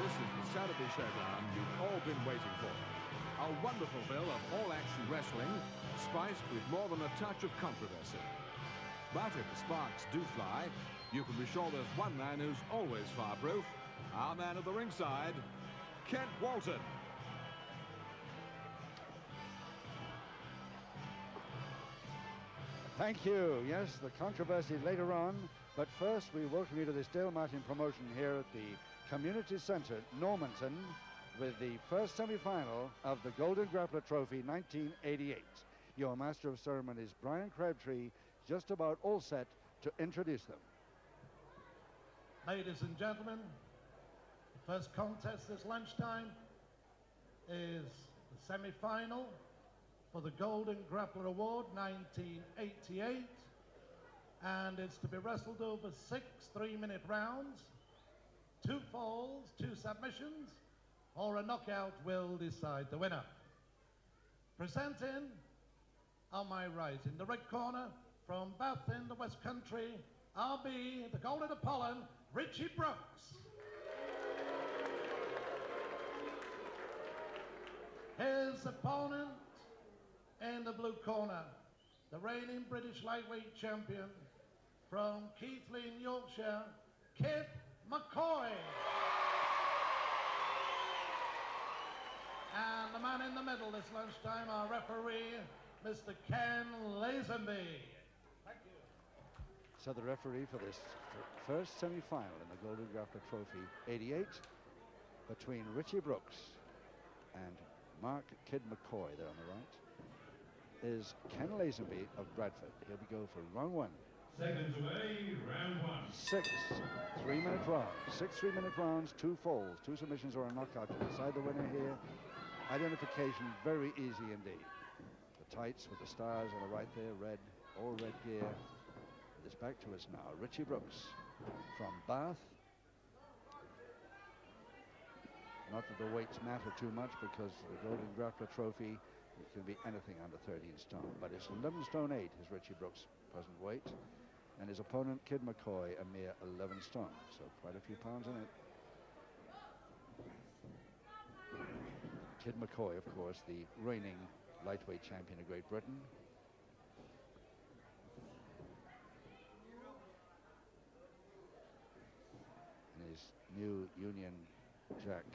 This is the Saturday showdown you've all been waiting for. A wonderful bill of all-action wrestling, spiced with more than a touch of controversy. But if the sparks do fly, you can be sure there's one man who's always fireproof. Our man at the ringside, Kent Walton. Thank you. Yes, the controversy later on, but first we welcome you to this Dale Martin promotion here at the Community Centre, Normanton, with the first semi-final of the Golden Grappler Trophy 1988. Your Master of Ceremonies, Brian Crabtree, just about all set to introduce them. Ladies and gentlemen, the first contest this lunchtime is the semi-final for the Golden Grappler Award 1988, and it's to be wrestled over 6 3-minute rounds. 2 falls, 2 submissions, or a knockout will decide the winner. Presenting on my right, in the red corner, from Bath in the West Country, RB, the Golden Apollon, Richie Brooks. His opponent in the blue corner, the reigning British lightweight champion from Keighley in Yorkshire, Kid McCoy. And the man in the middle this lunchtime, our referee, Mr. Ken Lazenby. Thank you. So the referee for this first semi-final in the Golden Grappler Trophy 88 between Richie Brooks and Mark Kid McCoy there on the right is Ken Lazenby of Bradford. Here we go for round 1. Seconds away, round 1. 6 3-minute rounds. 6 3-minute rounds, 2 falls, 2 submissions or a knockout to decide the winner here. Identification very easy indeed. The tights with the stars on the right there, red, all red gear. With his back to us now, Richie Brooks from Bath. Not that the weights matter too much because the Golden Grappler Trophy, it can be anything under 13 stone. But it's 11 stone 8 is Richie Brooks' present weight. And his opponent, Kid McCoy, a mere 11 stone. So quite a few pounds in it. Kid McCoy, of course, the reigning lightweight champion of Great Britain. And his new Union Jack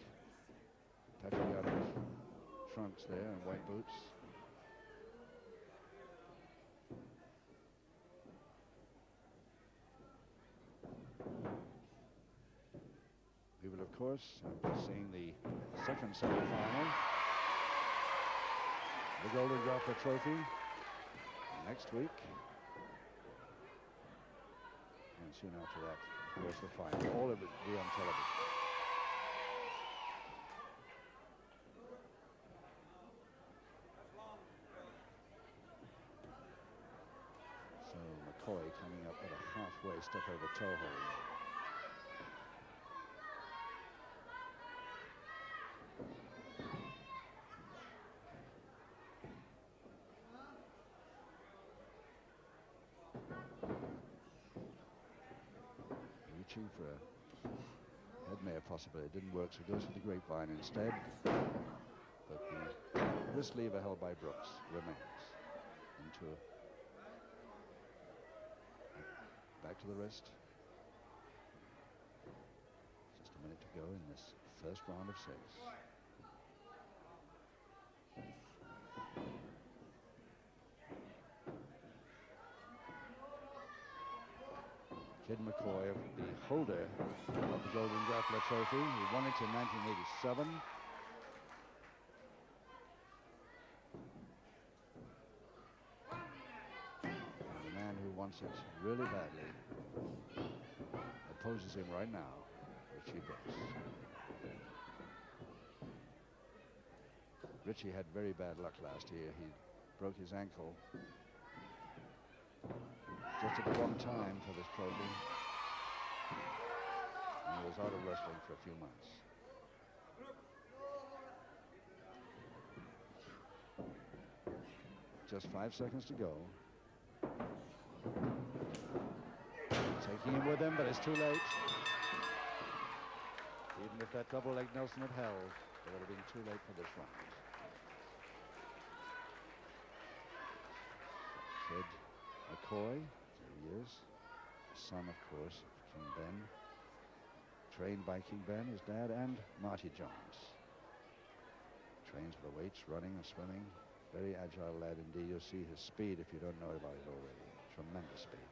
patriotic trunks there and white boots. We will, of course, be seeing the second semi-final, the Golden Grappler Trophy, next week. And soon after that, of course, the final. All of it will be on television. So McCoy coming up at a halfway step over toe hold. Reaching for a headmare possibility. It didn't work, so goes for the grapevine instead. But the wrist lever held by Brooks remains. Into back to the wrist. Just a minute to go in this first round of 6. Kid McCoy, the holder of the Golden Grappler Trophy. He won it in 1987. And the man who wants it really badly opposes him right now, Richie Brooks. Richie had very bad luck last year. He broke his ankle just at the wrong time for this trophy. And he was out of wrestling for a few months. Just 5 seconds to go. Taking him with him, but it's too late. Even if that double leg Nelson had held, it would have been too late for this round. Kid McCoy, there he is. Son, of course, of King Ben. Trained by King Ben, his dad, and Marty Jones. Trains for the weights, running and swimming. Very agile lad indeed. You'll see his speed if you don't know about it already. Tremendous speed.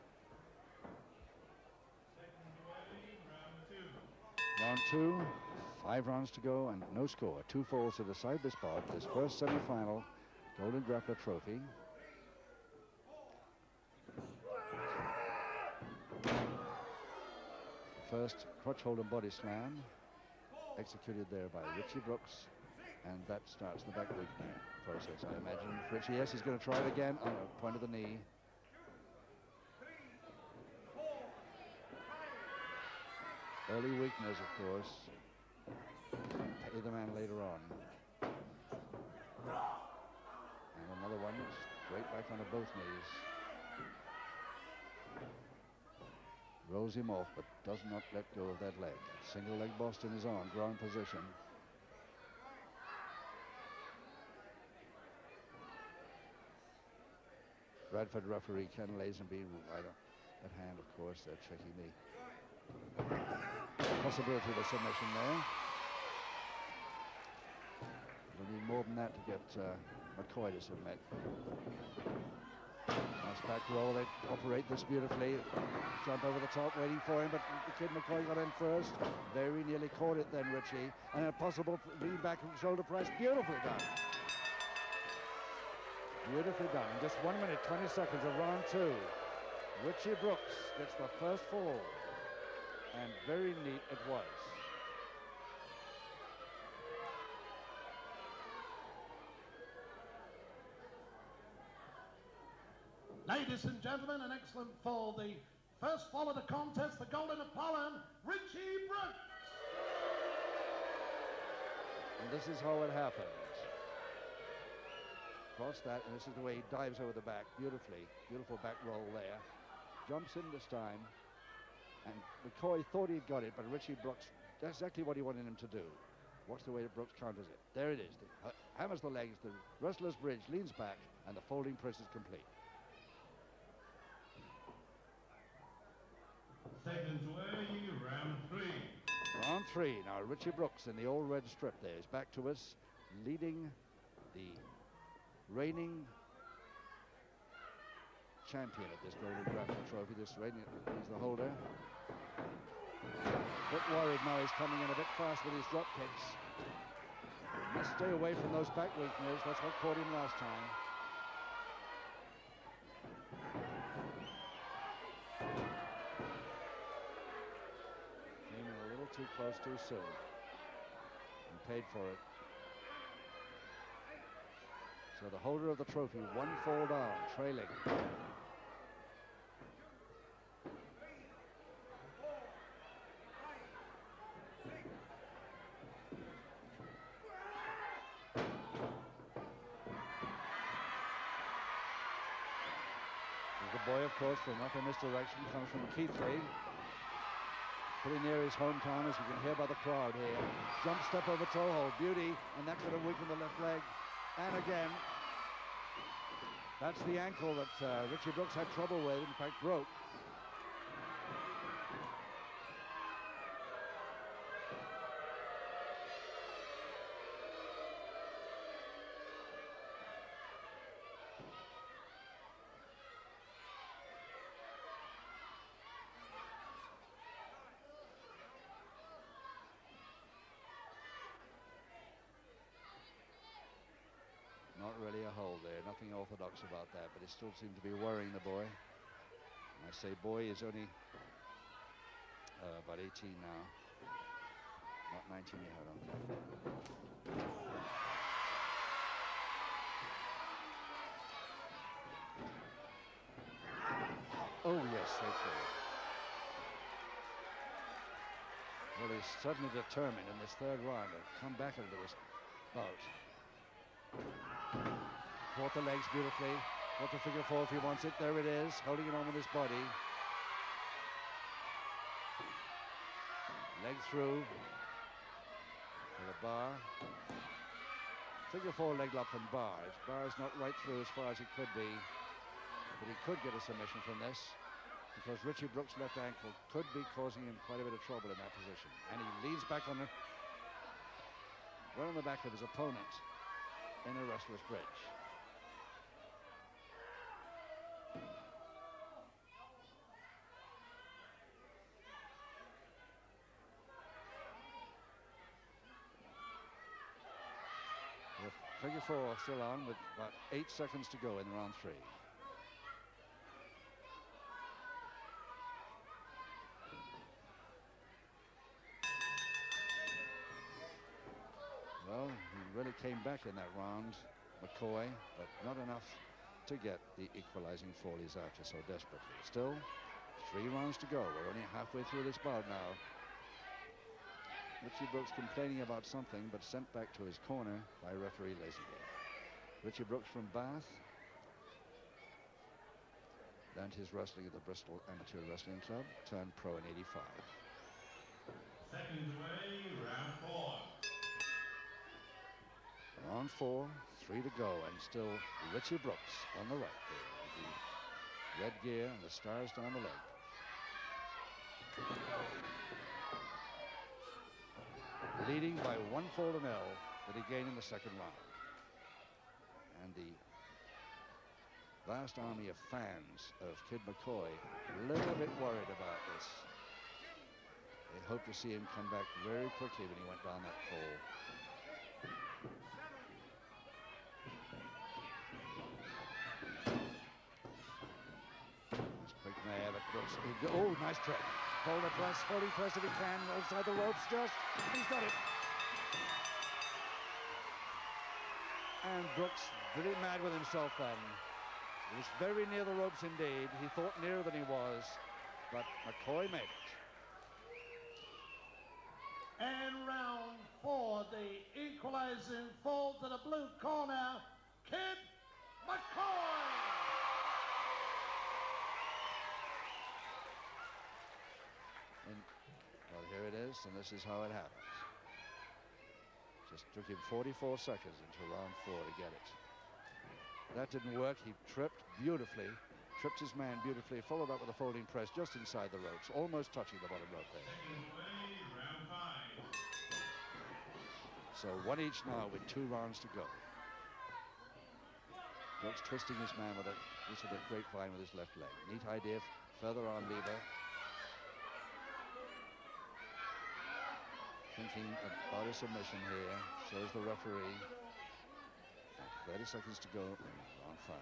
Round two, 5 rounds to go and no score. 2 falls to decide this bout, this first semi-final Golden Grappler Trophy. First crotch hold and body slam executed there by Richie Brooks, and that starts the back weakening process, I imagine. Richie, yes, he's going to try it again on a point of the knee. Early weakness, of course. Pay the man later on. And another one, straight back onto both knees. Rolls him off, but does not let go of that leg. Single leg Boston is on, ground position. Bradford referee Ken Lazenby right at hand, of course. They're checking the possibility of a submission there. We'll need more than that to get McCoy to submit. Nice back roll. They operate this beautifully. Jump over the top, waiting for him, but the kid McCoy got in first. Very nearly caught it then, Richie. And a possible lean back and shoulder press. Beautifully done. Beautifully done. In just 1 minute, 20 seconds of round two. Richie Brooks gets the first fall. And very neat it was. Ladies and gentlemen, an excellent fall. The first fall of the contest, the Golden Apollon, Richie Brooks. And this is how it happened. Cross that, and this is the way he dives over the back beautifully. Beautiful back roll there. Jumps in this time. And McCoy thought he'd got it, but Richie Brooks, that's exactly what he wanted him to do. Watch the way that Brooks counters it. There it is. Hammers the legs, the wrestler's bridge, leans back, and the folding press is complete. Seconds away, round three. Round three. Now Richie Brooks in the old red strip there is back to us, leading the reigning champion at this Golden Grappler Trophy. This reigning, he's the holder. Bit worried now, he's coming in a bit fast with his drop kicks. Must stay away from those back weakeners. That's what caught him last time. Came in a little too close too soon and paid for it. So the holder of the trophy, 1 fall down, trailing. The boy, of course, from up in this direction, comes from Keithley. Pretty near his hometown, as you can hear by the crowd here. Jump step over toe hold, beauty, and that could have weakened the left leg. And again, that's the ankle that Richie Brooks had trouble with, in fact broke. Not really a hold there, nothing orthodox about that, but it still seemed to be worrying the boy. And I say boy, is only about 18 now. Not 19 yet, I don't think. Oh yes, that's right. Well, he's suddenly determined in this third round to come back into this bout. Caught the legs beautifully. Got the figure four if he wants it. There it is, holding it on with his body. Leg through. to the bar. Figure 4 leg lock from bar. His bar is not right through as far as it could be, but he could get a submission from this, because Richie Brooks' left ankle could be causing him quite a bit of trouble in that position. And he leads back on the, right on the back of his opponent in a wrestler's bridge. The figure 4 still on with about 8 seconds to go in round 3. Well, he really came back in that round, McCoy, but not enough to get the equalizing fall he's after so desperately. Still, 3 rounds to go. We're only halfway through this bout now. Richie Brooks complaining about something, but sent back to his corner by referee Lazyday. Richie Brooks from Bath learned his wrestling at the Bristol Amateur Wrestling Club, turned pro in '85. Seconds away, round 4. Round 4, 3 to go, and still Richie Brooks on the right there with the red gear and the stars down the leg. Leading by 1 fall to 0 that he gained in the second round. And the vast army of fans of Kid McCoy a little bit worried about this. They hoped to see him come back very quickly when he went down that fall. Quick there, but Brooks. Oh, nice trick. Folder press, fully press if he can. Outside the ropes, just. He's got it. And Brooks pretty mad with himself then. He was very near the ropes indeed. He thought nearer than he was, but McCoy made it. And round 4, the equalizing fall to the blue corner, Kid McCoy. And, well, here it is, and this is how it happens. Just took him 44 seconds into round 4 to get it. That didn't work. He tripped beautifully, tripped his man beautifully, followed up with a folding press just inside the ropes, almost touching the bottom rope there. Seconds away, round 5. So 1 each now with 2 rounds to go. Brooks twisting his man with a grapevine with his left leg. Neat idea, further arm lever. Thinking about a submission here, so is the referee. 30 seconds to go in round 5.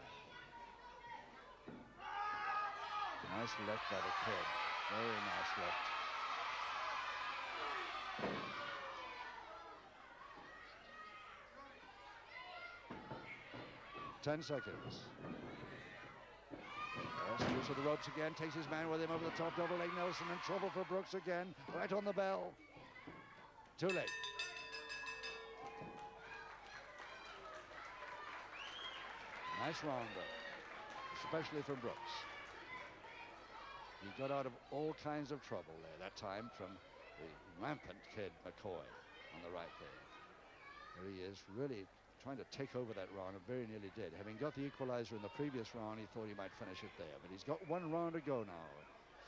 Nice left by the kid. Very nice left. Ten seconds. Steele to the ropes again, takes his man with him over the top, double leg Nelson, in trouble for Brooks again, right on the bell. Too late. Nice round though, especially from Brooks. He got out of all kinds of trouble there that time from the rampant Kid McCoy on the right there. There he is, really trying to take over that round, and very nearly did. Having got the equalizer in the previous round, he thought he might finish it there, but he's got 1 round to go now.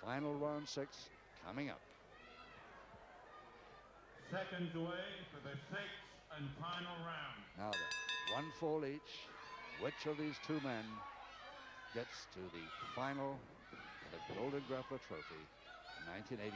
Final round 6 coming up. Seconds away for the 6th and final round. Now then, 1 fall each. Which of these 2 men gets to the final of the Golden Grappler Trophy in 1988?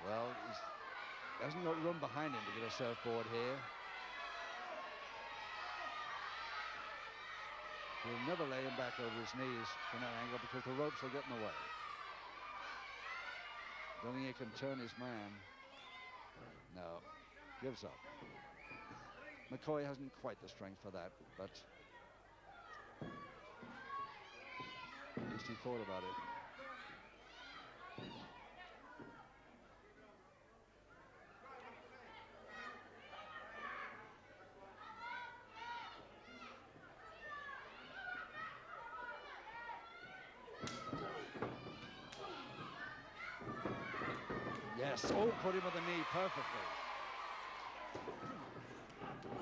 Well, he hasn't got room behind him to get a surfboard here. He'll never lay him back over his knees from that angle because the ropes will get in the way. Don't think he can turn his man. No, gives up. McCoy hasn't quite the strength for that, but at least he thought about it. Yes, oh, caught him with the knee perfectly.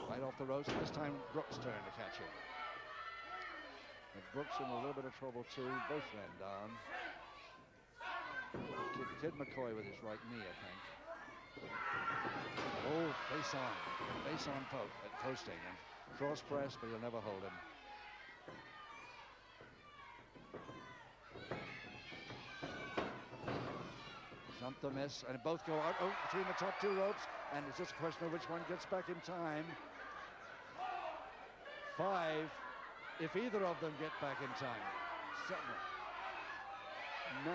Right off the ropes, this time Brooks' turn to catch him. And Brooks in a little bit of trouble too, both men down. Kid McCoy with his right knee, I think. Oh, face on poke at posting, and cross press, but he'll never hold him. Jump the miss, and both go out between the top two ropes, and it's just a question of which one gets back in time. 5, if either of them get back in time. 7, 9,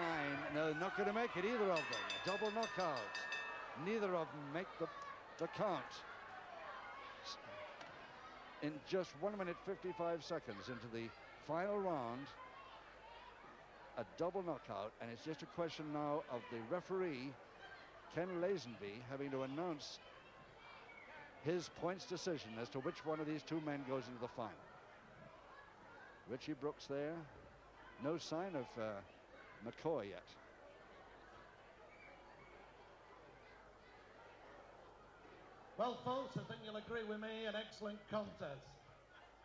no, not going to make it, either of them. A double knockout. Neither of them make the count. In just 1 minute 55 seconds into the final round, a double knockout, and it's just a question now of the referee, Ken Lazenby, having to announce his points decision as to which one of these two men goes into the final. Richie Brooks there. No sign of McCoy yet. Well, folks, I think you'll agree with me, an excellent contest.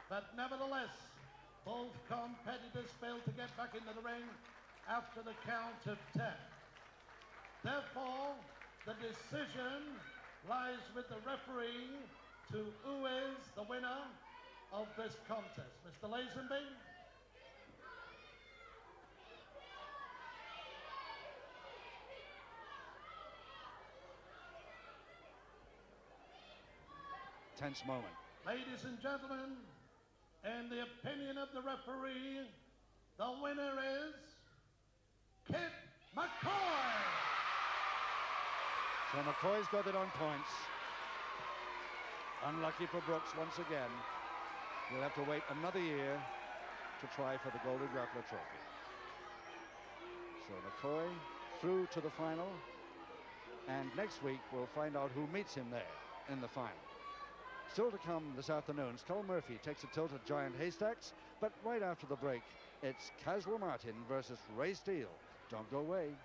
But nevertheless, both competitors failed to get back into the ring after the count of 10. Therefore, the decision lies with the referee to who is the winner of this contest. Mr. Lazenby? Tense moment. Ladies and gentlemen, in the opinion of the referee, the winner is Kid McCoy. So McCoy's got it on points. Unlucky for Brooks once again. He'll have to wait another year to try for the Golden Grappler Trophy. So McCoy through to the final, and next week we'll find out who meets him there in the final. Still to come this afternoon, Skull Murphy takes a tilt at Giant Haystacks, but right after the break, it's Caswell Martin versus Ray Steele. Don't go away.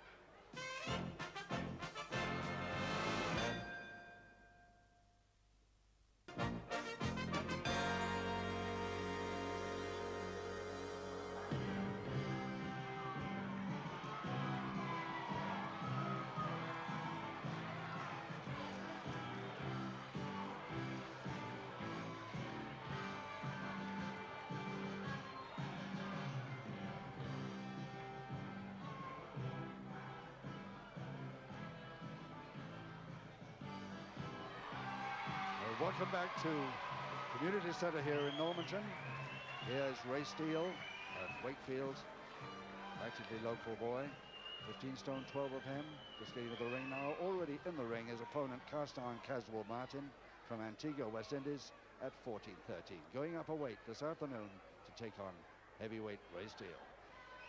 Welcome back to Community Center here in Normanton. Here's Ray Steele of Wakefield, practically local boy. 15 stone 12 of him, just getting to the ring now. Already in the ring, his opponent, cast-on Caswell Martin from Antigua, West Indies, at 14-13. Going up a weight this afternoon to take on heavyweight Ray Steele.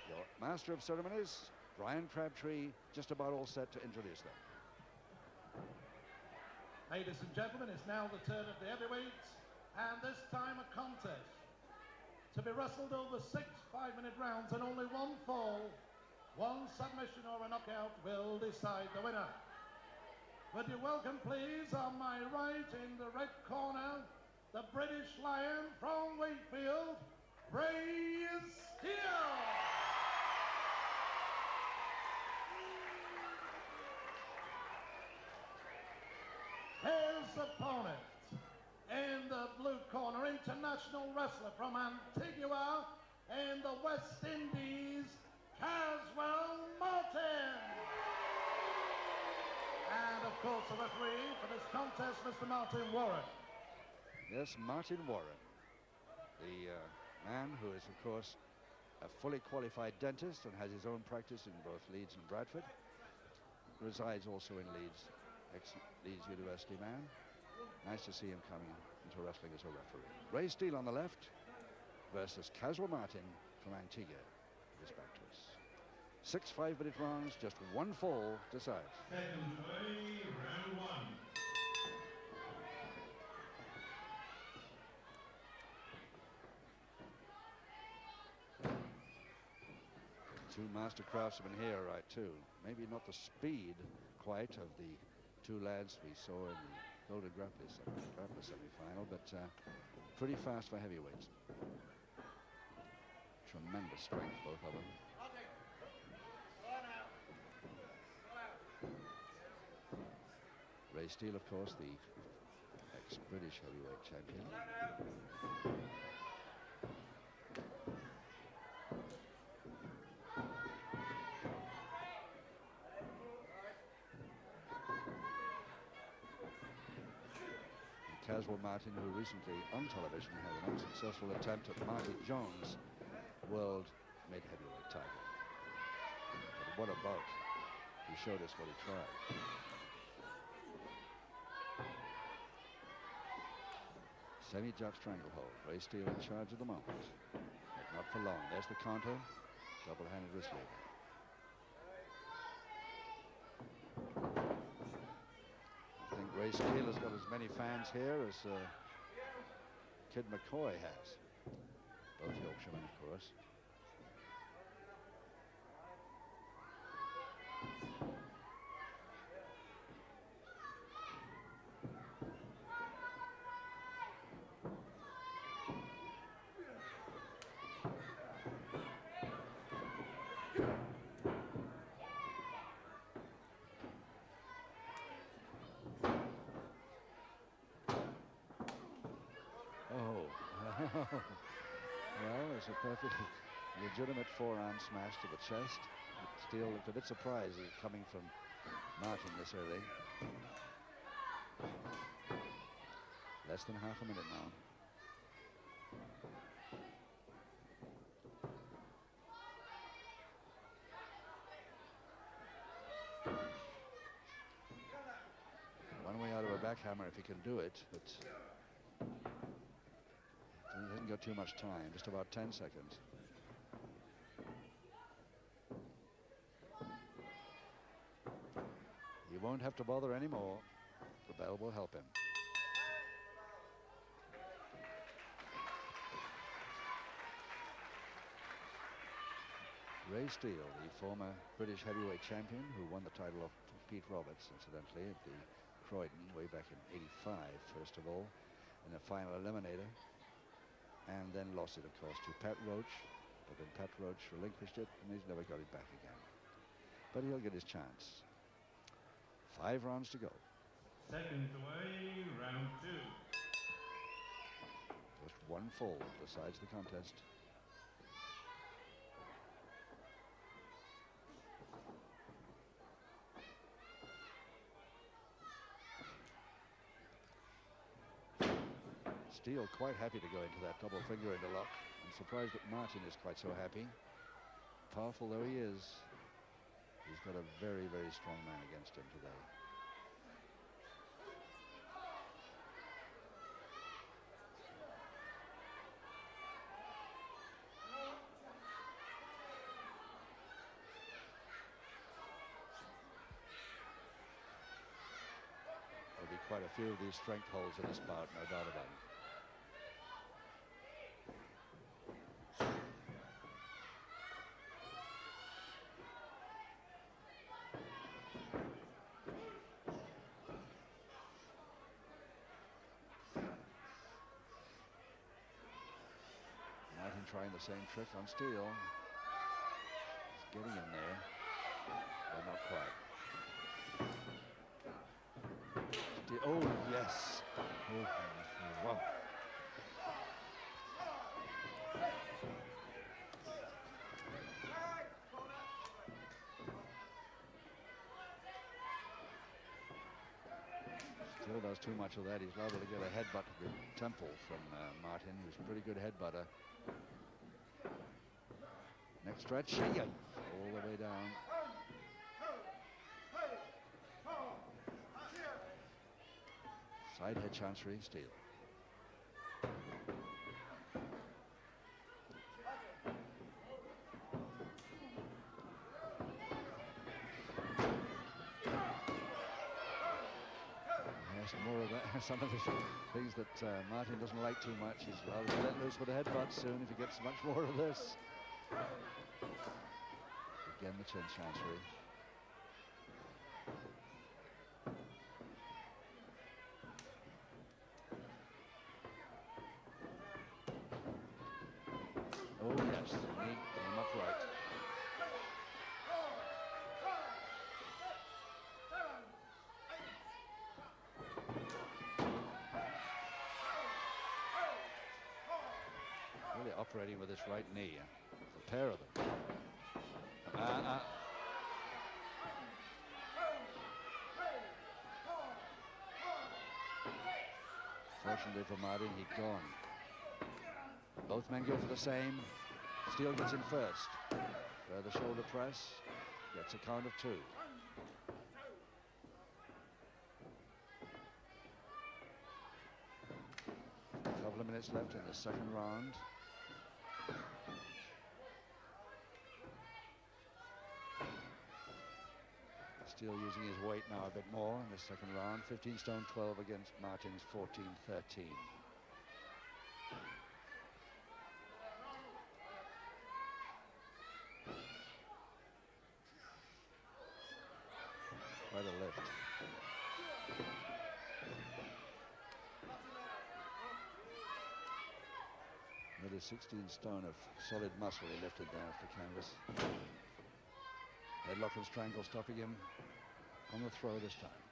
Your master of ceremonies, Brian Crabtree, just about all set to introduce them. Ladies and gentlemen, it's now the turn of the heavyweights, and this time a contest to be wrestled over 6 5-minute rounds, and only one fall, one submission or a knockout will decide the winner. Would you welcome, please, on my right in the red corner, the British Lion from Wakefield, Ray Steele. His opponent in the blue corner, international wrestler from Antigua in the West Indies, Caswell Martin. And of course the referee for this contest, Mr. Martin Warren. Yes, Martin Warren, the man who is of course a fully qualified dentist and has his own practice in both Leeds and Bradford. Resides also in Leeds. Excellent Leeds University man. Nice to see him coming into wrestling as a referee. Ray Steele on the left versus Caswell Martin from Antigua. This back to us. 6 5-minute rounds, just one fall decides. Second play, round 1. Two master craftsmen here, right, too. Maybe not the speed quite of the two lads we saw in the Golden Grappler semi-final, but pretty fast for heavyweights. Tremendous strength, both of them. Ray Steele, of course, the ex-British heavyweight champion. Caswell Martin, who recently on television had an unsuccessful attempt at Marty Jones' world mid-heavyweight title. But what a bout. He showed us what he tried. Semi-jump stranglehold. Ray Steele in charge at the moment. But not for long. There's the counter. Double-handed wrist lever. I think Ray Steele has got as many fans here as Kid McCoy has. Both Yorkshiremen, of course. Well, it's a perfectly legitimate forearm smash to the chest. Steele looked a bit surprised coming from Martin this early. Less than half a minute now. One way out of a backhammer if he can do it, but he hasn't got too much time, just about 10 seconds. He won't have to bother anymore. The bell will help him. Ray Steele, the former British heavyweight champion who won the title off Pete Roberts, incidentally, at the Croydon way back in '85, first of all, in a final eliminator. And then lost it, of course, to Pat Roach. But then Pat Roach relinquished it, and he's never got it back again. But he'll get his chance. 5 rounds to go. Seconds away, round 2. Just one fall decides the contest. Steele quite happy to go into that double finger interlock. I'm surprised that Martin is quite so happy. Powerful though he is, he's got a very, very strong man against him today. There'll be quite a few of these strength holds in this bout, no doubt about it. Trying the same trick on Steele. He's getting in there, but not quite. Oh, yes. Oh, wow. Steele does too much of that. He's liable to get a headbutt to the temple from Martin, who's a pretty good headbutter. Next stretch, all the way down. Side head chancery, Steele. Yes, more of that. Some of the things that Martin doesn't like too much. He's rather let loose with a headbutt soon if he gets much more of this. Again, the chin chancery. Oh, yes, he came upright. Really operating with his right knee, the pair of them. Fortunately for Martin, he'd gone. Both men go for the same. Steele gets in first. Further shoulder press. Gets a count of 2. A couple of minutes left in the second round. Steele using his weight now a bit more in the second round. 15 stone 12 against Martin's 14-13. Quite a lift. Nearly 16 stone of solid muscle he lifted there off the canvas. Headlock and strangle stopping him on the throw this time.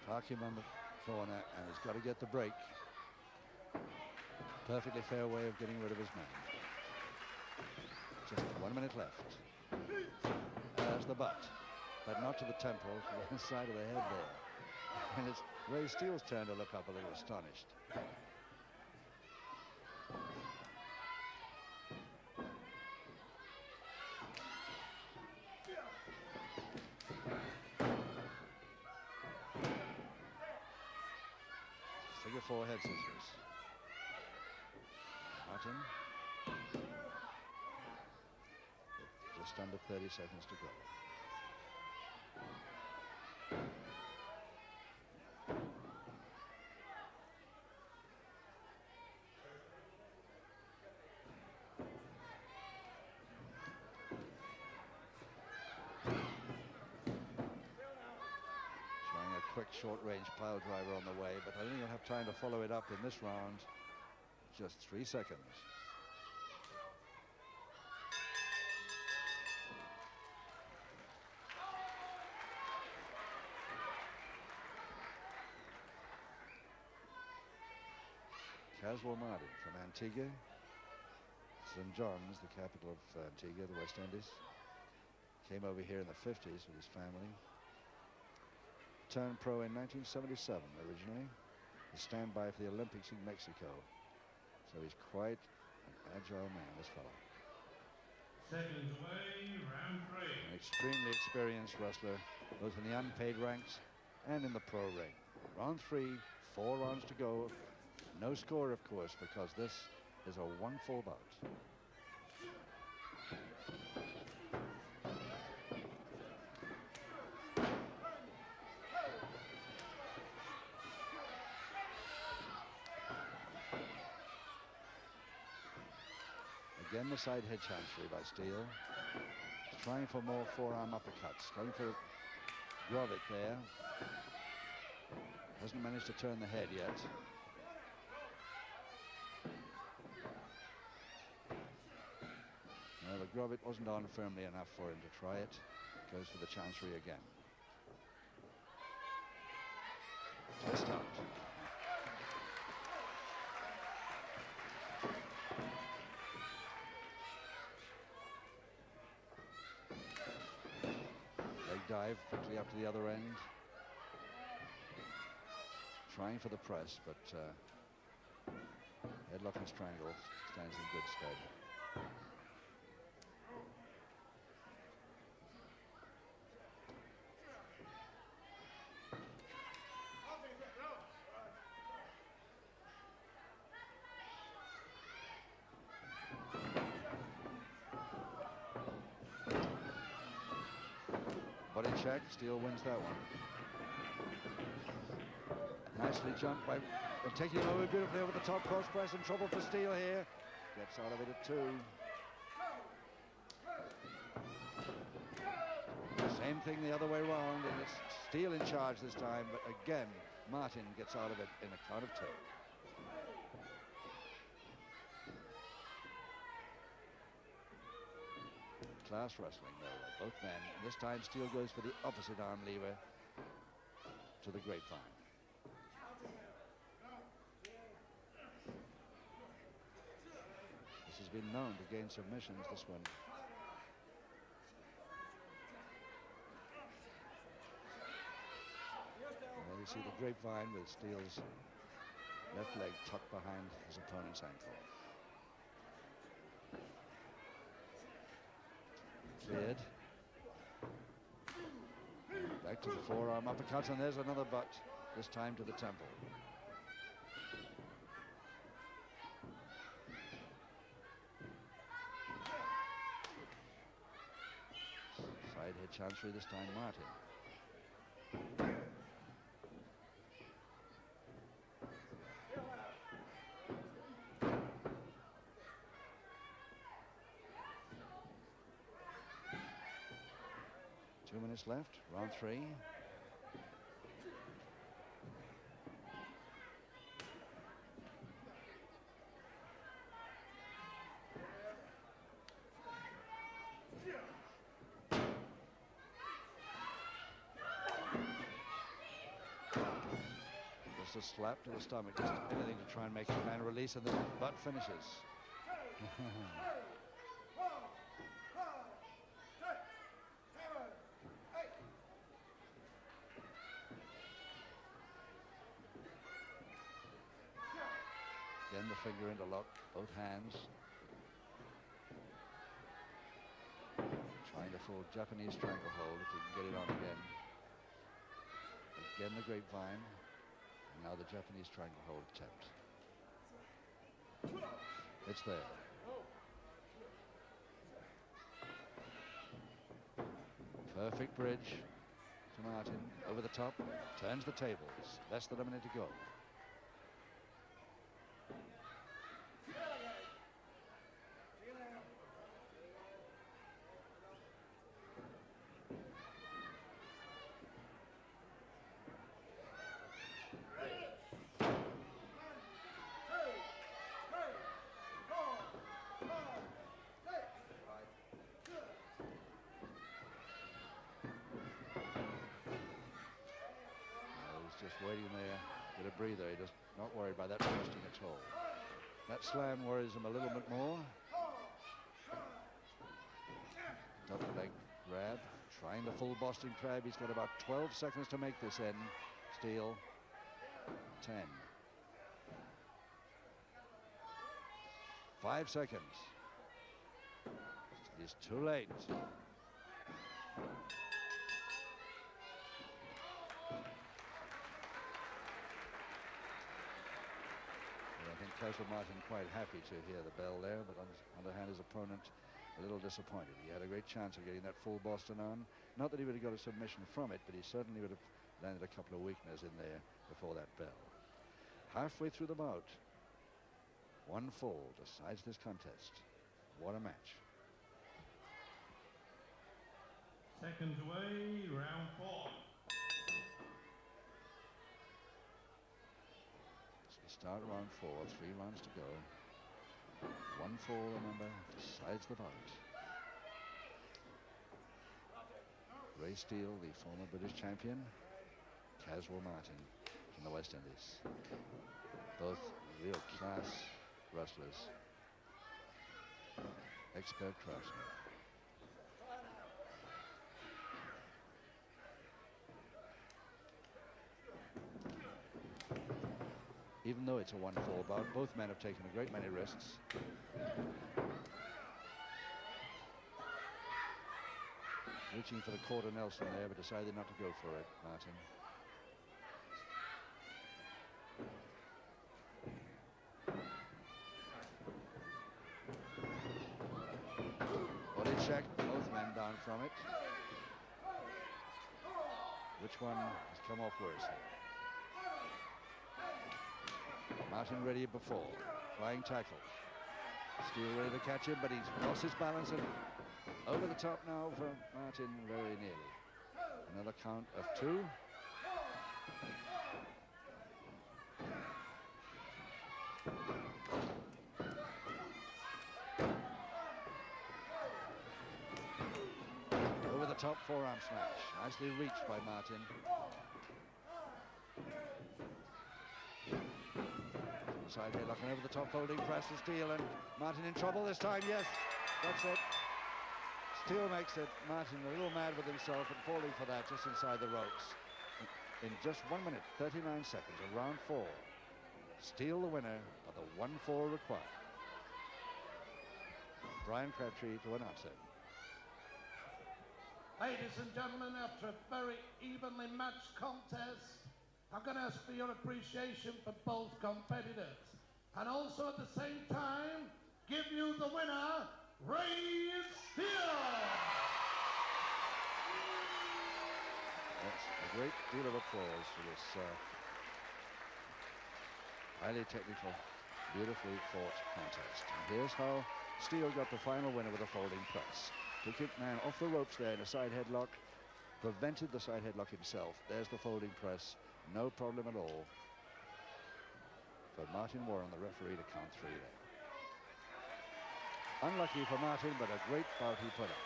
Park him on the corner, and he's got to get the break. Perfectly fair way of getting rid of his man. Just 1 minute left. There's the butt, but not to the temple, to the side of the head there. And it's Ray Steele's turn to look up a little astonished. Figure 4 head scissors. Martin. Just under 30 seconds to go. Quick short-range pile driver on the way, but I don't think he'll have time to follow it up in this round. Just 3 seconds. Caswell Martin from Antigua, St. John's, the capital of Antigua, the West Indies. Came over here in the 50s with his family. Turned pro in 1977 originally. A standby for the Olympics in Mexico. So he's quite an agile man, this fellow. Seconds away, round 3. An extremely experienced wrestler, both in the unpaid ranks and in the pro ring. Round 3, 4 rounds to go. No score, of course, because this is a 1-fall bout. Again, the side head chancery by Steele. He's trying for more forearm uppercuts. Going for Grovit there. Hasn't managed to turn the head yet. No, the Grovit wasn't on firmly enough for him to try it. Goes for the chancery again. Twist out. Dive quickly up to the other end. Trying for the press, but headlock and strangle stands in good stead. Body check, Steele wins that one. Nicely jumped by taking him over beautifully over the top cross press, and trouble for Steele here. Gets out of it at 2. Same thing the other way around, and it's Steele in charge this time, but again, Martin gets out of it in a count of 2. Class wrestling, though, both men. This time, Steele goes for the opposite arm lever to the grapevine. This has been known to gain submissions, this one. There you see the grapevine with Steele's left leg tucked behind his opponent's ankle. Cleared. Back to the forearm uppercut, and there's another butt, this time to the temple. Side head chancery, this time Martin. 2 minutes left, round 3. Just a slap to the stomach, just anything to try and make the man release, and the butt finishes. Again, the finger interlock, both hands. Trying to full Japanese stranglehold if he can get it on again. Again, the grapevine. And now the Japanese stranglehold attempt. It's there. Perfect bridge to Martin. Over the top. Turns the tables. Less than a minute to go. Waiting there, get a breather. He does not worried by that posting at all. That slam worries him a little bit more. Double leg grab, trying the full Boston crab. He's got about 12 seconds to make this end. Steele, 10. 5 seconds. It's too late. Caswell Martin quite happy to hear the bell there, but on the other hand, his opponent a little disappointed. He had a great chance of getting that full Boston on. Not that he would have got a submission from it, but he certainly would have landed a couple of weakeners in there before that bell. Halfway through the bout, 1 fall decides this contest. What a match. Seconds away, round 4. Start round 4, 3 rounds to go. 1 fall, remember, decides the bout. Ray Steele, the former British champion. Caswell Martin from the West Indies. Both real class wrestlers. Expert craftsmen. Even though it's a 1-fall bout, both men have taken a great many risks. Reaching for the quarter Nelson there, but decided not to go for it, Martin. Body check, both men down from it. Which one has come off worse here? Martin ready before. Flying tackle. Steele ready to catch him, but he's lost his balance and over the top now for Martin, very nearly. Another count of 2. Over the top forearm smash. Nicely reached by Martin. Side headlock and over the top folding press to Steele, and Martin in trouble this time. Yes, that's it. Steele makes it. Martin a little mad with himself and falling for that just inside the ropes. In just 1 minute, 39 seconds of round 4. Steele the winner of the 1-4 required. Brian Crabtree to announce it. Ladies and gentlemen, after a very evenly matched contest, I'm going to ask for your appreciation for both competitors. And also at the same time, give you the winner, Ray Steele. That's a great deal of applause for this highly technical, beautifully fought contest. And here's how Steele got the final winner with a folding press. Took his man off the ropes there in a side headlock, prevented the side headlock himself. There's the folding press. No problem at all for Martin Warren, the referee, to count 3 there. Unlucky for Martin, but a great bout he put up.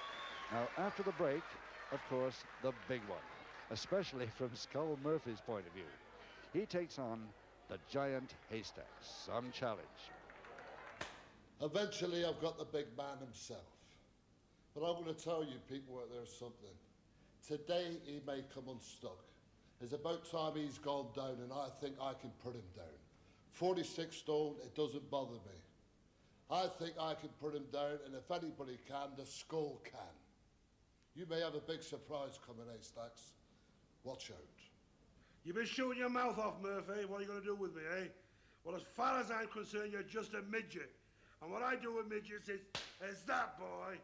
Now, after the break, of course, the big one, especially from Skull Murphy's point of view. He takes on the giant Haystacks. Some challenge. Eventually, I've got the big man himself. But I'm going to tell you people out there something. Today, he may come unstuck. It's about time he's gone down, and I think I can put him down. 46 stone, it doesn't bother me. I think I can put him down, and if anybody can, the Skull can. You may have a big surprise coming, Haystacks. Watch out. You've been shooting your mouth off, Murphy. What are you going to do with me, eh? Well, as far as I'm concerned, you're just a midget. And what I do with midgets is that, boy.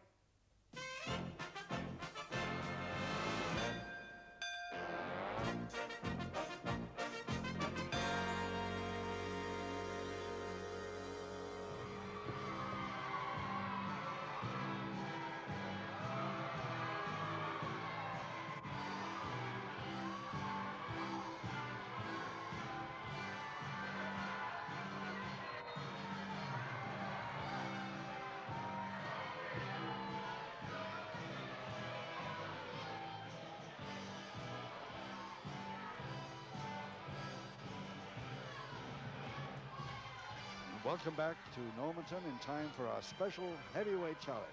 Welcome back to Normanton in time for our special heavyweight challenge.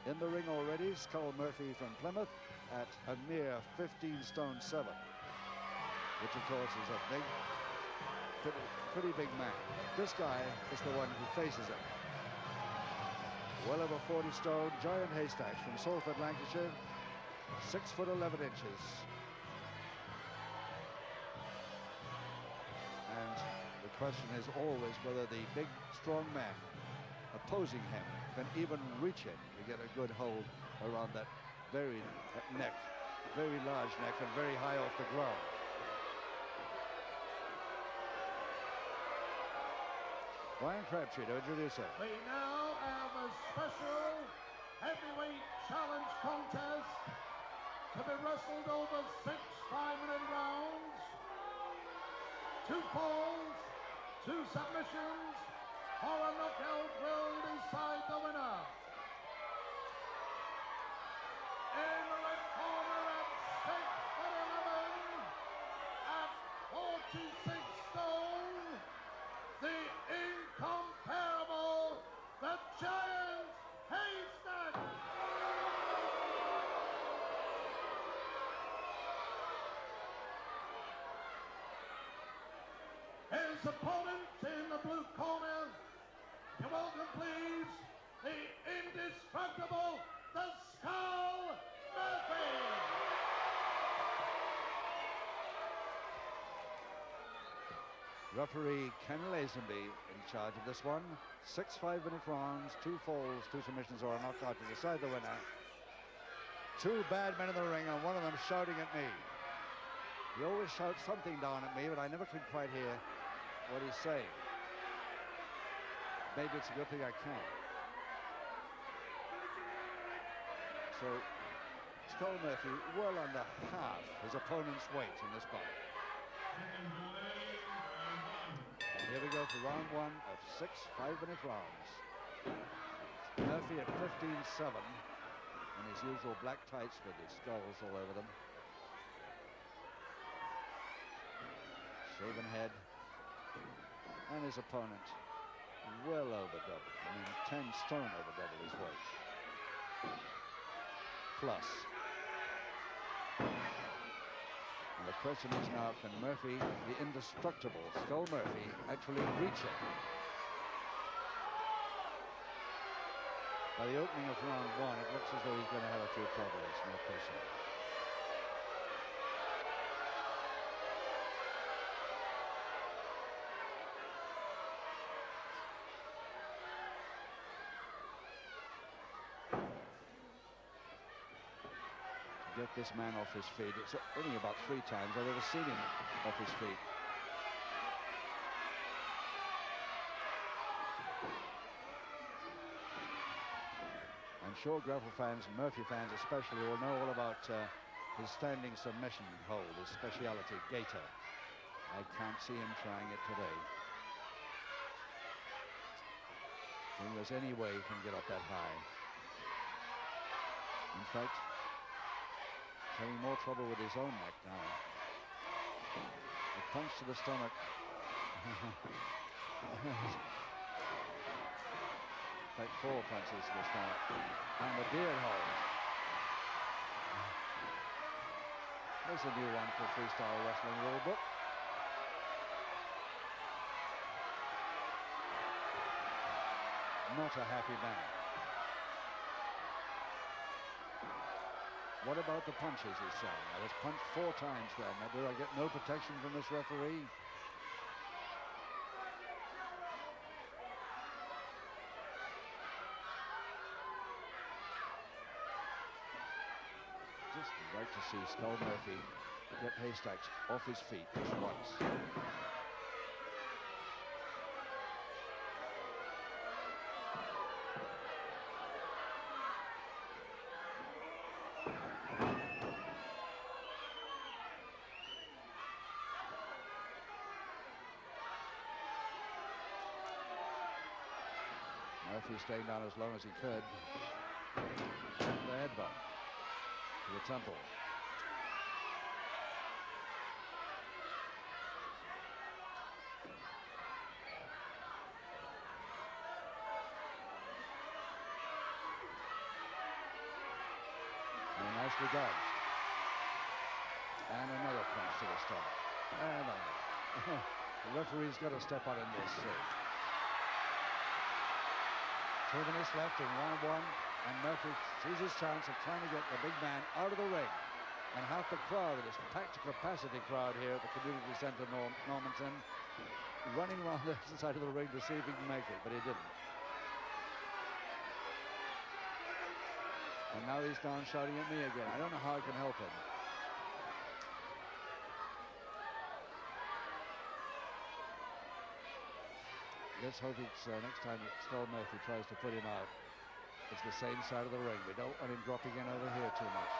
In the ring already, Skull Murphy from Plymouth at a mere 15 stone 7, which of course is a big, pretty big man. This guy is the one who faces him. Well over 40 stone, giant Haystacks from Salford, Lancashire, 6 foot 11 inches. And the question is always whether the big, strong man opposing him can even reach him to get a good hold around that very neck, very large neck, and very high off the ground. Brian Crabtree to introduce him. We now have a special heavyweight challenge contest to be wrestled over 6 5-minute rounds, 2 falls, 2 submissions, or a knockout will decide the winner. In the red corner at 6 foot 11, at 46 stone, the incomparable, the giant Haystack. His opponent in the blue corner, you welcome please, the indestructible, the Skull Murphy. Referee Ken Lazenby in charge of this one. 6 5-minute rounds, 2 falls, 2 submissions, or a knockout to decide the winner. 2 bad men in the ring, and one of them shouting at me. He always shouts something down at me, but I never could quite hear what he's saying. maybe it's a good thing I can. So Skull Murphy well under half his opponent's weight in this bout. Here we go for round one of 6 5-minute rounds. Murphy at 15-7 in his usual black tights with his skulls all over them. Shaven head. And his opponent well over double. I mean 10 stone over double his weight. Plus. And the question is now, can Murphy, the indestructible Skull Murphy, actually reach it? By the opening of round one, it looks as though he's going to have a few problems, no question. Get this man off his feet. It's only about 3 times I've ever seen him off his feet. I'm sure Grappler fans, Murphy fans especially, will know all about his standing submission hold, his speciality, gaiter. I can't see him trying it today. I think there's any way he can get up that high. In fact, having more trouble with his own neck now. A punch to the stomach. In fact, 4 punches to the stomach. And the beard hold. There's a new one for freestyle wrestling rule book. Not a happy man. What about the punches, he's saying? I was punched 4 times then. Do I get no protection from this referee? Just like to see Skull Murphy get Haystacks off his feet just once. Murphy staying down as long as he could. The headbutt to the temple. And nicely dodged. And another punch to the stomach. And another. The referee's got to step out in this. 2 minutes left in round one, and Murphy sees his chance of trying to get the big man out of the ring. And half the crowd, this packed capacity crowd here at the community centre Normanton, running around the side of the ring to see if he can make it, but he didn't. And now he's down shouting at me again. I don't know how I can help him. Let's hope it's next time that Skull Murphy tries to put him out, it's the same side of the ring. We don't want him dropping in over here too much.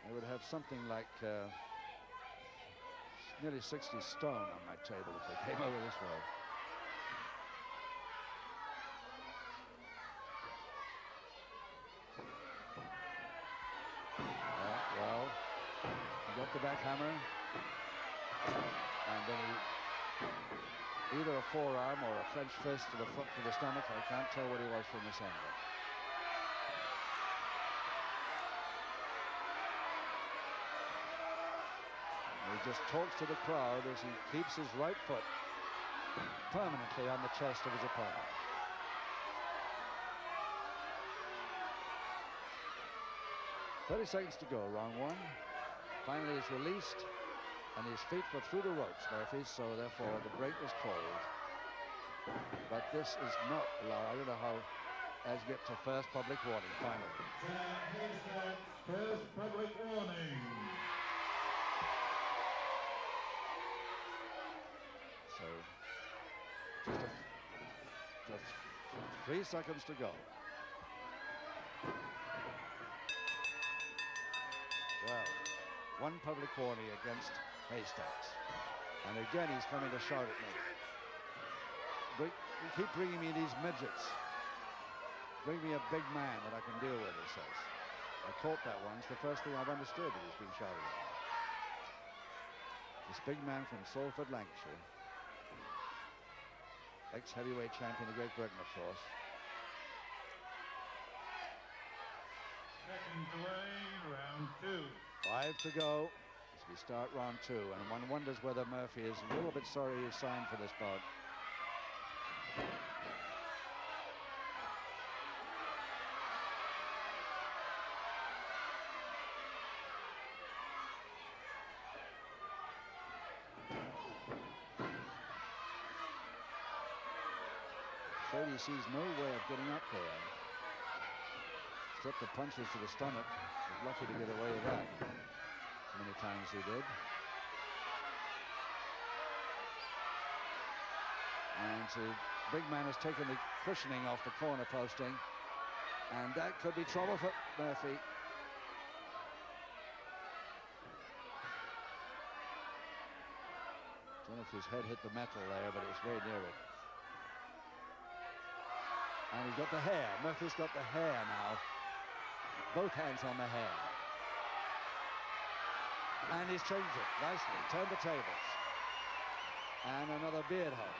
I would have something like nearly 60 stone on my table if they came over this way. The back hammer, and then either a forearm or a clenched fist to the foot, to the stomach. I can't tell what he was from this angle. He just talks to the crowd as he keeps his right foot permanently on the chest of his opponent. "30 seconds to go, round one." Finally is released, and his feet were through the ropes, Murphy, so therefore the break was called. But this is not allowed. I don't know how as we get to first public warning, final. Haystacks, first public warning. So, just 3 seconds to go. Well, one public warning against Haystacks. And again, he's coming to shout at me. You keep bringing me these midgets. Bring me a big man that I can deal with, he says. I caught that once. The first thing I've understood that he's been shouting at me. This big man from Salford, Lancashire. Ex-heavyweight champion of Great Britain, of course. Seconds away, round 2. 5 to go as we start round 2, and one wonders whether Murphy is a little bit sorry he signed for this bout. Afraid he sees no way of getting up there. Except the punches to the stomach. Was lucky to get away with that. As many times he did. And the big man has taken the cushioning off the corner posting. And that could be trouble for Murphy. Don't know if his head hit the metal there, but it was very near it. And he's got the hair. Murphy's got the hair now. Both hands on the hair. And he's changed it nicely. Turned the tables. And another beard hug.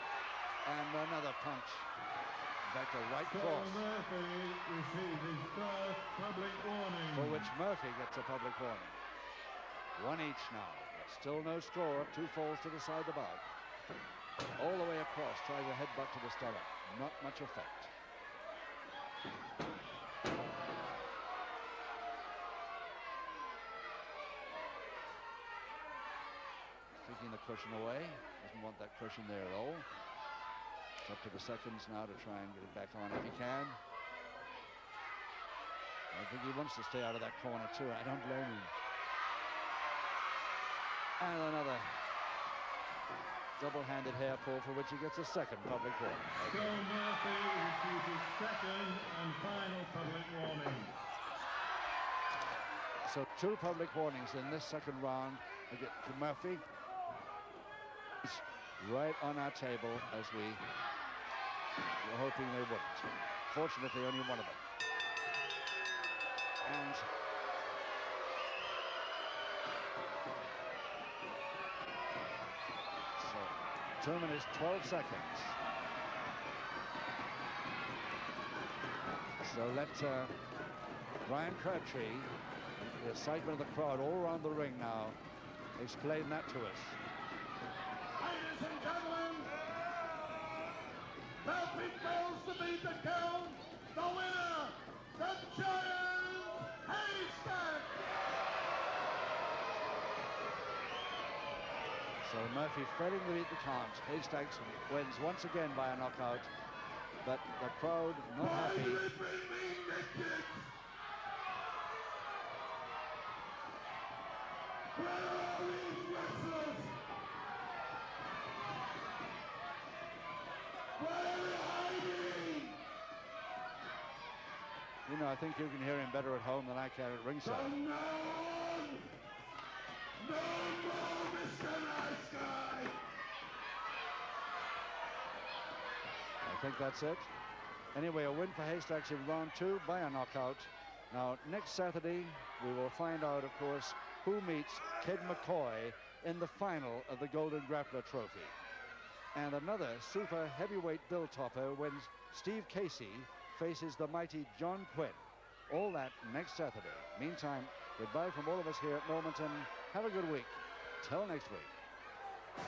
And another punch. Back to right cross. Murphy received his first public warning. For which Murphy gets a public warning. One each now. But still no score. 2 falls to the side of the bout. All the way across. Tries a headbutt to the stomach. Not much effect. Taking the cushion away. Doesn't want that cushion there at all. It's up to the seconds now to try and get it back on if he can. I think he wants to stay out of that corner too. I don't blame him. And another double-handed hair pull for which he gets a second public warning. So Murphy receives his second and final public warning. So 2 public warnings in this second round again to Murphy. He's right on our table as we were hoping they wouldn't. Fortunately, only one of them. And so 2 minutes, 12 seconds. So let Brian Crabtree, the excitement of the crowd all around the ring now, explain that to us. Ladies and gentlemen, Murphy fails to beat the count. The winner, the giant Haystack. So Murphy failing to beat the count. Haystacks wins once again by a knockout, but the crowd not happy. Why do they bring me midgets? Where are these wrestlers? Where are they hiding? You know, I think you can hear him better at home than I can at ringside. From now on, no more Mr. Nice Guy. I think that's it. Anyway, a win for Haystacks in round 2 by a knockout. Now, next Saturday, we will find out, of course, who meets Kid McCoy in the final of the Golden Grappler Trophy. And another super heavyweight bill topper when Steve Casey faces the mighty John Quinn. All that next Saturday. Meantime, goodbye from all of us here at Normanton. Have a good week. Till next week.